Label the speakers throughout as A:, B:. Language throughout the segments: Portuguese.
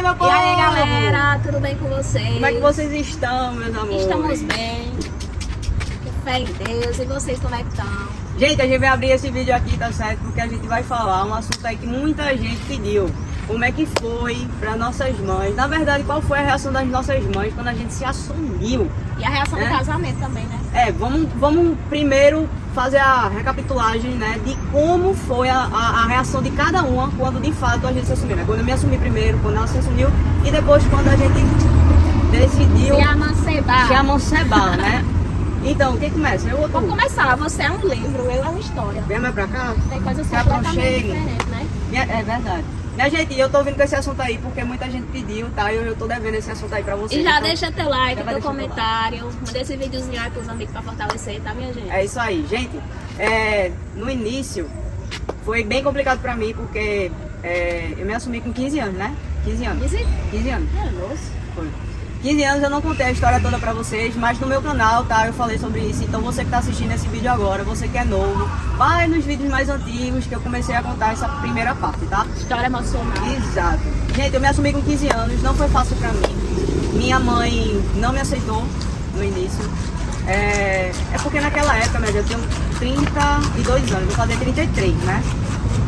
A: meu povo!
B: E aí, galera, tudo bem com vocês?
A: Como é que vocês estão, meus amores?
B: Estamos bem, com fé em Deus. E vocês, como é que estão?
A: Gente, a gente vai abrir esse vídeo aqui, tá certo? Porque a gente vai falar um assunto aí que muita gente pediu. Como é que foi para nossas mães? Na verdade, qual foi a reação das nossas mães quando a gente se assumiu?
B: E a reação do casamento também, né?
A: Vamos primeiro fazer a recapitulagem, né, de como foi a reação de cada uma quando de fato a gente se assumiu, né? Quando eu me assumi primeiro, quando ela se assumiu e depois quando a gente decidiu se amancebar, né? Então, quem começa? Eu ou tu?
B: Vamos começar. Você é um livro, eu é uma história.
A: Vem mais pra cá?
B: Tem coisas
A: Se
B: completamente
A: aconchegue.
B: diferentes, né?
A: É verdade. Minha gente, eu tô vindo com esse assunto aí porque muita gente pediu, tá? Eu tô devendo esse assunto aí pra vocês.
B: E já
A: então,
B: deixa teu like,
A: já vai
B: teu
A: deixando
B: comentário. Manda esse videozinho aí pros amigos pra fortalecer, tá, minha gente?
A: É isso aí, gente. No início foi bem complicado pra mim porque eu me assumi com 15 anos, né? 15 anos. 15 anos.
B: É, moço.
A: Foi. 15 anos eu não contei a história toda pra vocês, mas no meu canal, tá? Eu falei sobre isso. Então você que tá assistindo esse vídeo agora, você que é novo, vai nos vídeos mais antigos que eu comecei a contar essa primeira parte, tá?
B: História emocional.
A: Exato. Gente, eu me assumi com 15 anos, não foi fácil pra mim. Minha mãe não me aceitou no início. É porque naquela época, eu tenho 32 anos, vou fazer 33, né?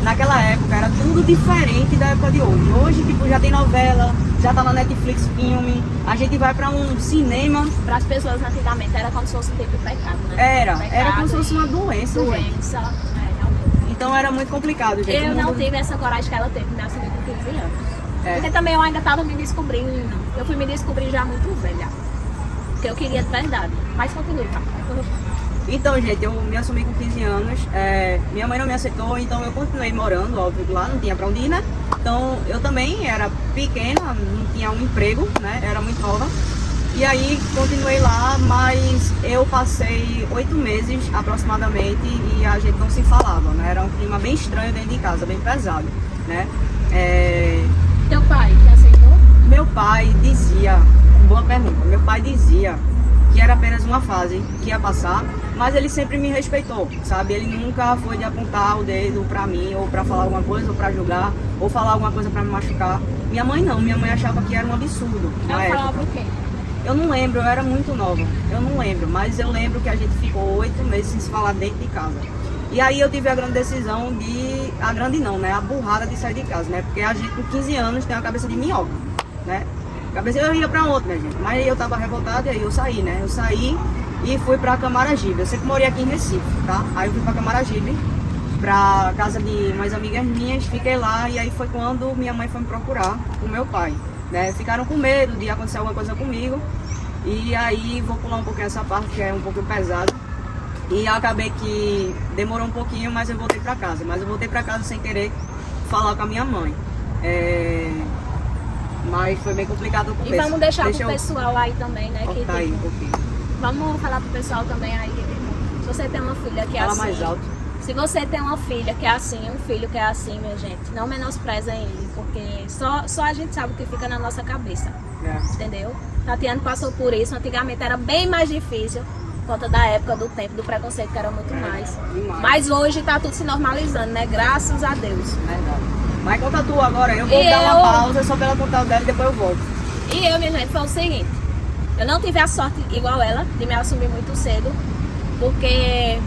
A: Naquela época era tudo diferente da época de hoje. Hoje, tipo, já tem novela, já tá na Netflix filme, a gente vai pra um cinema.
B: Para as pessoas antigamente era como se fosse um tipo de pecado, né?
A: Era como se fosse uma doença, gente.
B: Doença, realmente.
A: Então era muito complicado, gente.
B: Eu não tive essa coragem que ela teve, me assumir com 15 anos. Porque também eu ainda tava me descobrindo. Eu fui me descobrir já muito velha. Porque eu queria de verdade. Mas continue, tá?
A: Então, gente, eu me assumi com 15 anos, minha mãe não me aceitou, então eu continuei morando, óbvio, lá, não tinha pra onde ir, né? Então, eu também era pequena, não tinha um emprego, né? Era muito nova. E aí, continuei lá, mas eu passei 8 meses, aproximadamente, e a gente não se falava, né? Era um clima bem estranho dentro de casa, bem pesado, né?
B: Teu pai te aceitou?
A: Meu pai dizia, boa pergunta, meu pai dizia que era apenas uma fase que ia passar, mas ele sempre me respeitou, sabe? Ele nunca foi de apontar o dedo pra mim, ou pra falar alguma coisa, ou pra julgar, ou falar alguma coisa pra me machucar. Minha mãe não, minha mãe achava que era um absurdo na
B: Ela falava
A: época.
B: o quê?
A: Eu não lembro, eu era muito nova, eu não lembro, mas eu lembro que a gente ficou 8 meses sem se falar dentro de casa. E aí eu tive a grande decisão a burrada de sair de casa, né? Porque a gente com 15 anos tem uma cabeça de minhoca, né? Cabeça eu ia pra outra, minha gente, mas eu tava revoltada e aí eu saí, né? Eu saí e fui pra Camaragibe. Eu sempre morei aqui em Recife, tá? Aí eu fui pra Camaragibe, pra casa de umas amigas minhas, fiquei lá e aí foi quando minha mãe foi me procurar com meu pai, né? Ficaram com medo de acontecer alguma coisa comigo e aí vou pular um pouquinho essa parte que é um pouco pesada. E acabei que demorou um pouquinho, mas eu voltei pra casa. Mas eu voltei pra casa sem querer falar com a minha mãe. Mas foi bem complicado o começo.
B: E vamos deixar pro pessoal aí também, né?
A: Tá aí um pouquinho.
B: Vamos falar pro pessoal também aí. Se você tem uma filha que é
A: Fala
B: assim.
A: mais alto.
B: Se você tem uma filha que é assim, um filho que é assim, minha gente, não menosprezem ele, porque só a gente sabe o que fica na nossa cabeça. Entendeu? Tatiana passou por isso. Antigamente era bem mais difícil. Por conta da época, do tempo, do preconceito, que era muito mais.
A: Demais.
B: Mas hoje tá tudo se normalizando, né? Graças a Deus.
A: Verdade. Mas conta tu agora, eu vou dar uma pausa só pra ela contar o dela e depois eu volto.
B: E eu, minha gente, foi o seguinte. Eu não tive a sorte, igual ela, de me assumir muito cedo. Porque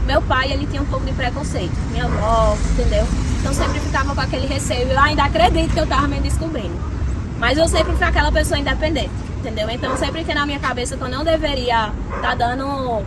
B: meu pai, ele tinha um pouco de preconceito. Minha avó, entendeu? Então sempre ficava com aquele receio. Eu ainda acredito que eu tava me descobrindo. Mas eu sempre fui aquela pessoa independente. Entendeu? Então sempre tem na minha cabeça que eu não deveria estar dando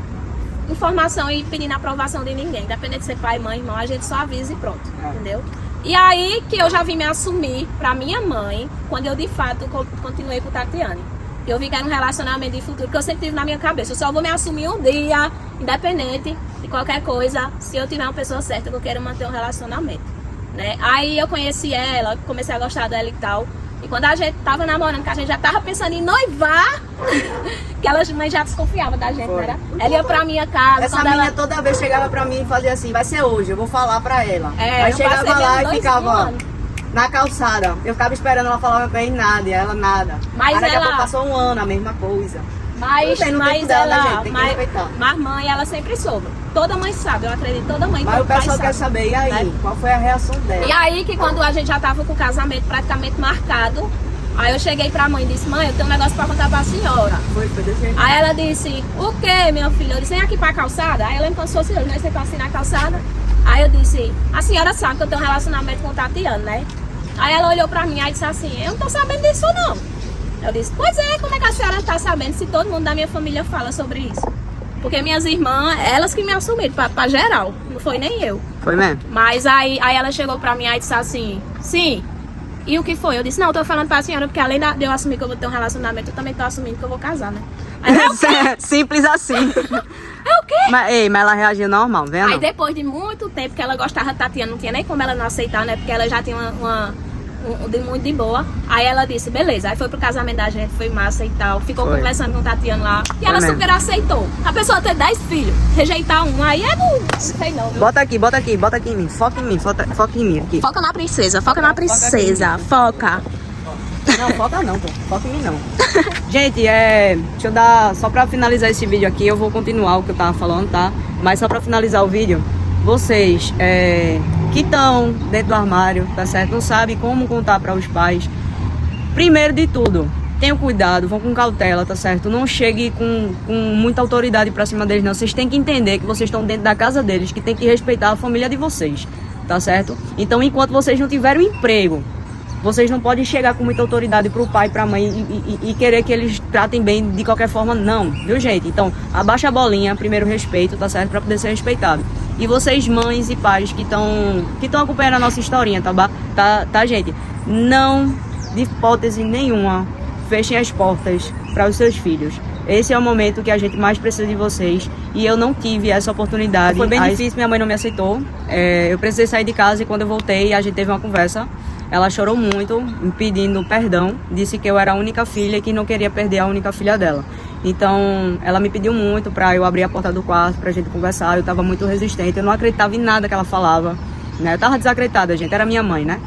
B: informação e pedindo aprovação de ninguém. Independente de ser pai, mãe, irmão, a gente só avisa e pronto. Entendeu? E aí que eu já vim me assumir pra minha mãe, quando eu de fato continuei com Tatiane. Eu vi que era um relacionamento de futuro que eu sempre tive na minha cabeça. Eu só vou me assumir um dia, independente de qualquer coisa, se eu tiver uma pessoa certa que eu quero manter um relacionamento, né? Aí eu conheci ela, comecei a gostar dela e tal. E quando a gente tava namorando, que a gente já tava pensando em noivar, que ela mãe já desconfiava da gente, né? Ela ia pra minha casa.
A: Essa menina toda vez chegava pra mim e fazia assim, vai ser hoje, eu vou falar pra ela. Aí chegava lá e ficava na calçada. Eu ficava esperando ela falar bem nada, e ela nada.
B: Mas
A: aí daqui a
B: ela...
A: pouco passou um ano, a mesma coisa.
B: Mas
A: dela, gente, tem que respeitar.
B: Mas mãe, ela sempre soube. Toda mãe sabe, eu acredito, toda mãe.
A: Mas o pessoal quer saber, e aí? Né? Qual foi a reação dela?
B: E aí que quando a gente já tava com o casamento praticamente marcado, Aí eu cheguei pra mãe e disse, mãe, eu tenho um negócio pra contar pra senhora.
A: Foi desse jeito.
B: Aí ela disse, o que, minha filha? Eu disse, vem aqui pra calçada. Aí ela me passou assim, nós temos assim na calçada. Aí eu disse, a senhora sabe que eu tenho um relacionamento com o Tatiano, né? Aí ela olhou pra mim e disse assim, eu não tô sabendo disso não. Eu disse, pois é, como é que a senhora tá sabendo se todo mundo da minha família fala sobre isso? Porque minhas irmãs, elas que me assumiram pra geral, não foi nem eu.
A: Foi mesmo?
B: Mas aí ela chegou pra mim e disse assim, sim. E o que foi? Eu disse, não, eu tô falando pra senhora, porque além de eu assumir que eu vou ter um relacionamento, eu também tô assumindo que eu vou casar, né? Aí,
A: Simples assim.
B: é o quê?
A: Mas ela reagiu normal, vendo?
B: Aí depois de muito tempo que ela gostava de Tatiana, não tinha nem como ela não aceitar, né? Porque ela já tinha muito de boa. Aí ela disse, beleza. Aí foi pro casamento da gente, foi massa e tal. Ficou
A: Foi.
B: conversando com Tatiana lá. E
A: Foi
B: ela
A: mesmo.
B: super aceitou. A pessoa ter 10 filhos, rejeitar um, aí é não sei não, viu?
A: Bota aqui em mim. Foca em mim aqui.
B: Foca na princesa, foca na princesa, foca.
A: Não, foca não, pô. Foca em mim não. Gente, deixa eu dar. Só pra finalizar esse vídeo aqui, eu vou continuar o que eu tava falando, tá? Mas só pra finalizar o vídeo, vocês que estão dentro do armário, tá certo? Não sabem como contar para os pais. Primeiro de tudo, tenham cuidado, vão com cautela, tá certo? Não chegue com muita autoridade pra cima deles, não. Vocês têm que entender que vocês estão dentro da casa deles, que tem que respeitar a família de vocês, tá certo? Então, enquanto vocês não tiverem um emprego, vocês não podem chegar com muita autoridade pro pai, pra mãe e querer que eles tratem bem de qualquer forma, não, viu, gente? Então, abaixa a bolinha, primeiro respeito, tá certo? Pra poder ser respeitado. E vocês, mães e pais que estão acompanhando a nossa historinha, tá, gente? Não, de hipótese nenhuma, fechem as portas para os seus filhos. Esse é o momento que a gente mais precisa de vocês. E eu não tive essa oportunidade. Foi bem difícil, minha mãe não me aceitou. Eu precisei sair de casa e quando eu voltei, a gente teve uma conversa. Ela chorou muito, me pedindo perdão. Disse que eu era a única filha e que não queria perder a única filha dela. Então, ela me pediu muito pra eu abrir a porta do quarto, pra gente conversar. Eu tava muito resistente, eu não acreditava em nada que ela falava, né? Eu tava desacreditada, gente, era minha mãe, né?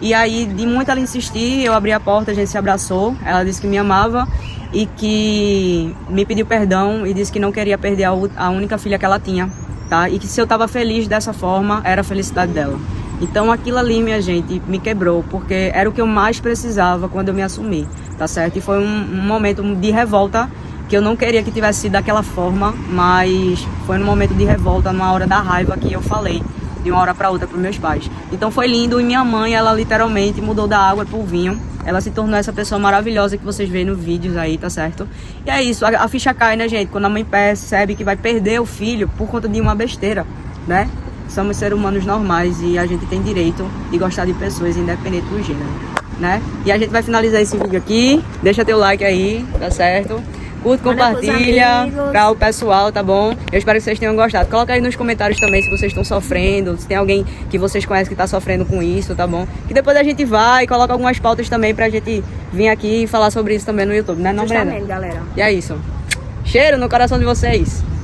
A: E aí, de muito ela insistir, eu abri a porta, a gente se abraçou. Ela disse que me amava e que me pediu perdão e disse que não queria perder a única filha que ela tinha, tá? E que se eu tava feliz dessa forma, era a felicidade dela. Então aquilo ali, minha gente, me quebrou, porque era o que eu mais precisava quando eu me assumi, tá certo? E foi um momento de revolta, que eu não queria que tivesse sido daquela forma, mas foi no momento de revolta, numa hora da raiva que eu falei, de uma hora para outra para meus pais. Então foi lindo e minha mãe, ela literalmente mudou da água pro vinho. Ela se tornou essa pessoa maravilhosa que vocês veem nos vídeos aí, tá certo? E é isso, a ficha cai, né, gente? Quando a mãe percebe que vai perder o filho por conta de uma besteira, né? Somos seres humanos normais e a gente tem direito de gostar de pessoas independente do gênero, né? E a gente vai finalizar esse vídeo aqui. Deixa teu like aí, tá certo? Curte, compartilha para o pessoal, tá bom? Eu espero que vocês tenham gostado. Coloca aí nos comentários também se vocês estão sofrendo, se tem alguém que vocês conhecem que tá sofrendo com isso, tá bom? Que depois a gente vai e coloca algumas pautas também pra gente vir aqui e falar sobre isso também no YouTube, né, não, Brenda?
B: Justamente, galera.
A: E é isso. Cheiro no coração de vocês.